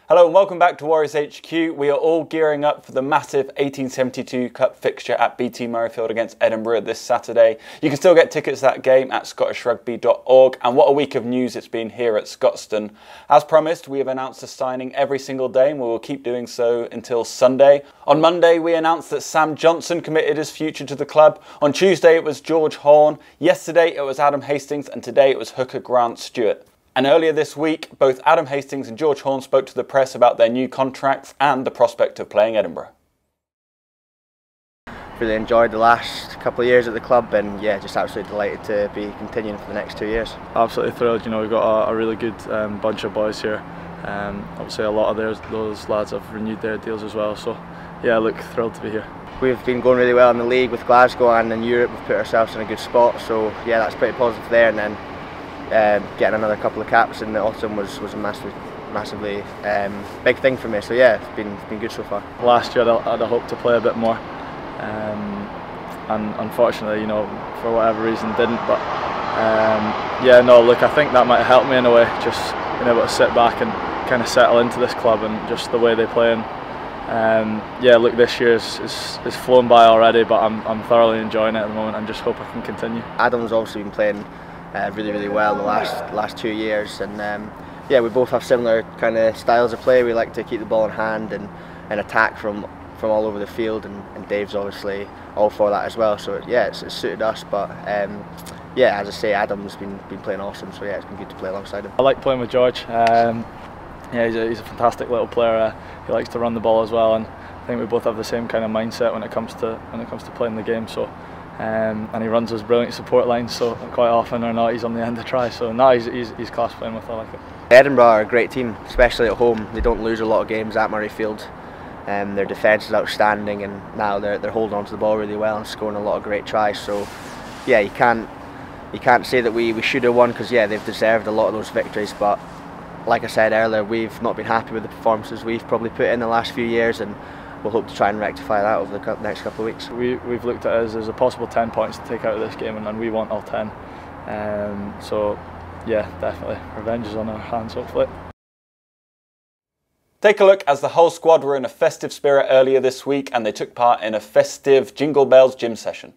Hello and welcome back to Warriors HQ. We are all gearing up for the massive 1872 Cup fixture at BT Murrayfield against Edinburgh this Saturday. You can still get tickets to that game at scottishrugby.org, and what a week of news it's been here at Scotstoun. As promised, we have announced a signing every single day and we will keep doing so until Sunday. On Monday we announced that Sam Johnson committed his future to the club. On Tuesday it was George Horne, yesterday it was Adam Hastings, and today it was hooker Grant Stewart. And earlier this week, both Adam Hastings and George Horne spoke to the press about their new contracts and the prospect of playing Edinburgh. Really enjoyed the last couple of years at the club, and yeah, just absolutely delighted to be continuing for the next 2 years. Absolutely thrilled. You know, we've got a really good bunch of boys here. Obviously a lot of those lads have renewed their deals as well, so yeah, look, thrilled to be here. We've been going really well in the league with Glasgow, and in Europe we've put ourselves in a good spot, so yeah, that's pretty positive there. And then getting another couple of caps in the autumn was a massively big thing for me, so yeah, it's been good so far. Last year I'd hoped to play a bit more, and unfortunately, you know, for whatever reason didn't, but yeah, no, look, I think that might help me in a way, just being able to sit back and kind of settle into this club and just the way they play. And yeah, look, this year is flown by already, but I'm thoroughly enjoying it at the moment and just hope I can continue. Adam's obviously been playing really well in the last 2 years, and yeah, we both have similar kind of styles of play. We like to keep the ball in hand and attack from all over the field, and Dave's obviously all for that as well, so yeah, it's suited us. But yeah, as I say, Adam's been playing awesome, so yeah, it's been good to play alongside him. I like playing with George. Yeah, he's a fantastic little player. He likes to run the ball as well, and I think we both have the same kind of mindset when it comes to playing the game. So and he runs those brilliant support lines, so quite often or not he's on the end of try, so no, he's class playing with. I like it. Edinburgh are a great team, especially at home. They don't lose a lot of games at Murrayfield. Their defence is outstanding, and now they're holding on to the ball really well and scoring a lot of great tries. So yeah, you can't say that we should have won, because yeah, they've deserved a lot of those victories, but like I said earlier, we've not been happy with the performances we've probably put in the last few years, and we'll hope to try and rectify that over the next couple of weeks. We've looked at it as a possible 10 points to take out of this game, and we want all 10. So yeah, definitely, revenge is on our hands, hopefully. Take a look as the whole squad were in a festive spirit earlier this week, and they took part in a festive Jingle Bells gym session.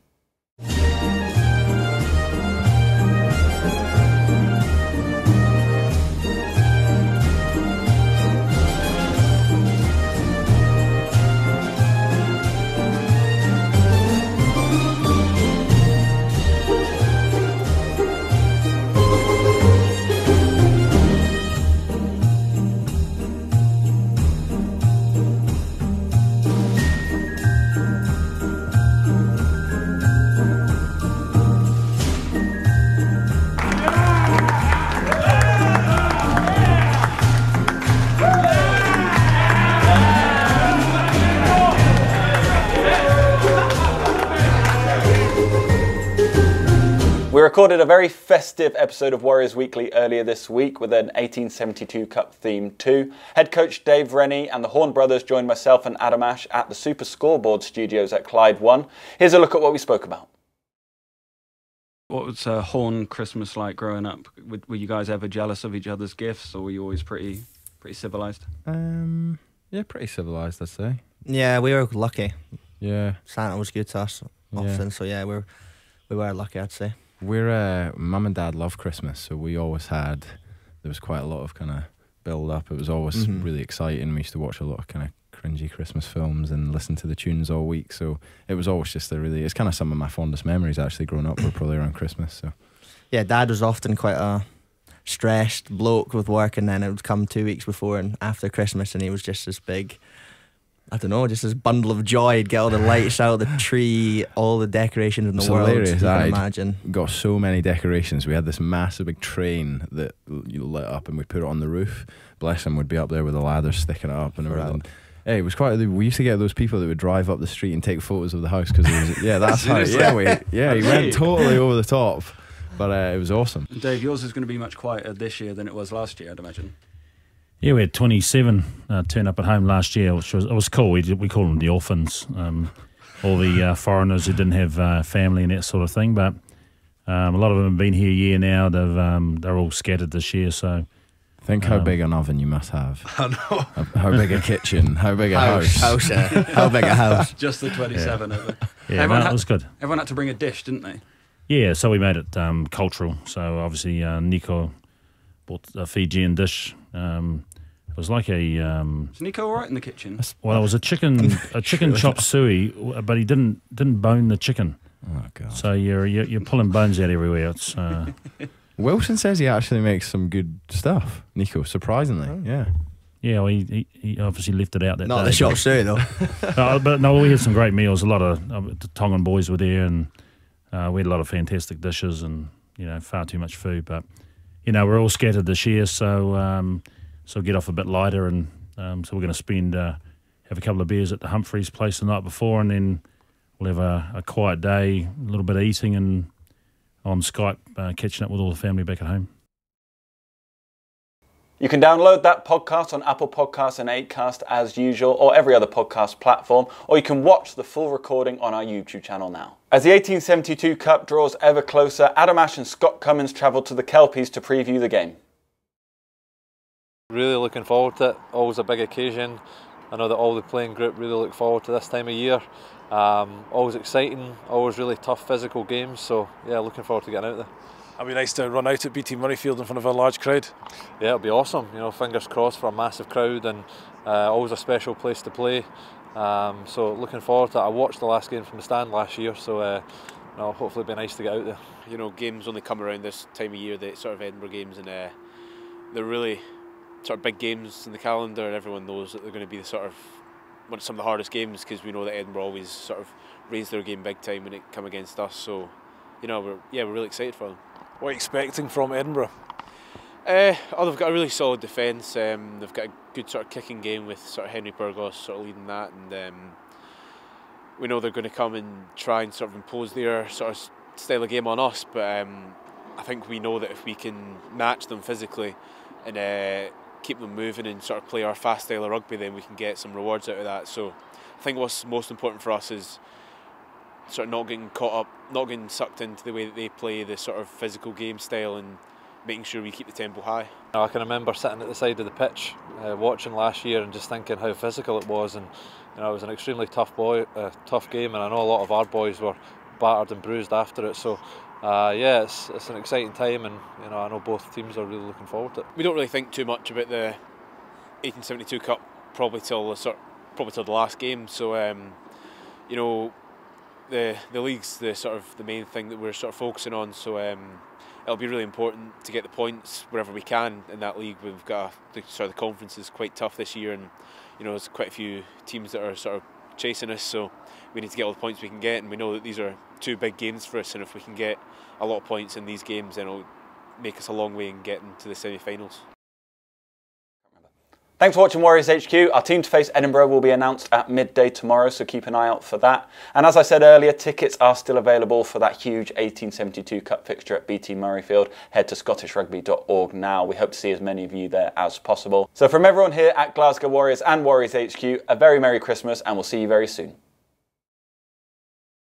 We recorded a very festive episode of Warriors Weekly earlier this week with an 1872 Cup theme too. Head coach Dave Rennie and the Horne brothers joined myself and Adam Ashe at the Super Scoreboard studios at Clyde 1. Here's a look at what we spoke about. What was Horne Christmas like growing up? Were you guys ever jealous of each other's gifts, or were you always pretty civilised? Yeah, pretty civilised, I'd say. Yeah, we were lucky. Yeah. Santa was good to us often, so yeah, we were lucky, I'd say. We're Mum and Dad love Christmas, so we always had. There was quite a lot of kind of build up. It was always really exciting. We used to watch a lot of kind of cringy Christmas films and listen to the tunes all week. So it was always just it's kind of some of my fondest memories actually growing up were probably around Christmas. So yeah, Dad was often quite a stressed bloke with work, and then it would come 2 weeks before and after Christmas, and he was just this big, I don't know, just this bundle of joy. He'd get all the lights out, the tree, all the decorations in the world. Hilarious. You can imagine. Got so many decorations. We had this massive big train that you lit up, and we'd put it on the roof. Bless him, would be up there with the ladders sticking it up and everything. Hey, it was quite. We used to get those people that would drive up the street and take photos of the house because that's how. He went totally over the top, but it was awesome. And Dave, yours is going to be much quieter this year than it was last year, I'd imagine. Yeah, we had 27 turn up at home last year, which was cool. We call them the orphans, all the foreigners who didn't have family and that sort of thing. But a lot of them have been here a year now. They're all scattered this year, so Think how big an oven you must have. I know. How big a kitchen. How big a house. How big a house? Just the 27 of it. Yeah, no, it was good. Everyone had to bring a dish, didn't they? Yeah, so we made it cultural. So obviously Nico bought a Fijian dish. It was like a. Is Nico all right in the kitchen? Well, it was a chicken chop suey, but he didn't bone the chicken. Oh God! So you're pulling bones out everywhere. It's. Wilson says he actually makes some good stuff. Nico, surprisingly, yeah. Yeah, well, he obviously left it out that Not day. the chop suey though. But no, we had some great meals. A lot of the Tongan boys were there, and we had a lot of fantastic dishes, and far too much food. But we're all scattered this year, so get off a bit lighter, and so we're going to spend have a couple of beers at the Humphreys place the night before, and then we'll have a quiet day, a little bit of eating, and on Skype catching up with all the family back at home. You can download that podcast on Apple Podcasts and Acast as usual, or every other podcast platform, or you can watch the full recording on our YouTube channel now. As the 1872 Cup draws ever closer, Adam Ashe and Scott Cummings travelled to the Kelpies to preview the game. Really looking forward to it. Always a big occasion. I know that all the playing group really look forward to this time of year. Always exciting, always really tough physical games. So yeah, looking forward to getting out there. It'll be nice to run out at BT Murrayfield in front of a large crowd. Yeah, it'll be awesome. Fingers crossed for a massive crowd, and always a special place to play. So looking forward to it. I watched the last game from the stand last year, so hopefully it'll be nice to get out there. Games only come around this time of year, the sort of Edinburgh games, and they're really sort of big games in the calendar, and everyone knows that they're going to be some of the hardest games, because we know that Edinburgh always sort of raise their game big time when it come against us. So, we're really excited for them. What are you expecting from Edinburgh? They've got a really solid defence. They've got a good sort of kicking game with sort of Henry Burgos sort of leading that, and we know they're going to come and try and sort of impose their sort of style of game on us. But I think we know that if we can match them physically and keep them moving and sort of play our fast style of rugby, then we can get some rewards out of that. So I think what's most important for us is sort of not getting caught up, not getting sucked into the way that they play the sort of physical game style, and making sure we keep the tempo high. I can remember sitting at the side of the pitch watching last year and just thinking how physical it was, and it was an extremely tough game, and I know a lot of our boys were battered and bruised after it. So it's an exciting time, and I know both teams are really looking forward to it. We don't really think too much about the 1872 Cup probably till the last game. So the league's the main thing that we're sort of focusing on. So it'll be really important to get the points wherever we can in that league. We've got the conference is quite tough this year, and there's quite a few teams that are sort of chasing us. So we need to get all the points we can get, and we know that these are two big games for us. And if we can get a lot of points in these games, then it'll make us a long way in getting to the semi-finals. Thanks for watching Warriors HQ. Our team to face Edinburgh will be announced at midday tomorrow, so keep an eye out for that. And as I said earlier, tickets are still available for that huge 1872 Cup fixture at BT Murrayfield. Head to scottishrugby.org now. We hope to see as many of you there as possible. So from everyone here at Glasgow Warriors and Warriors HQ, a very Merry Christmas, and we'll see you very soon.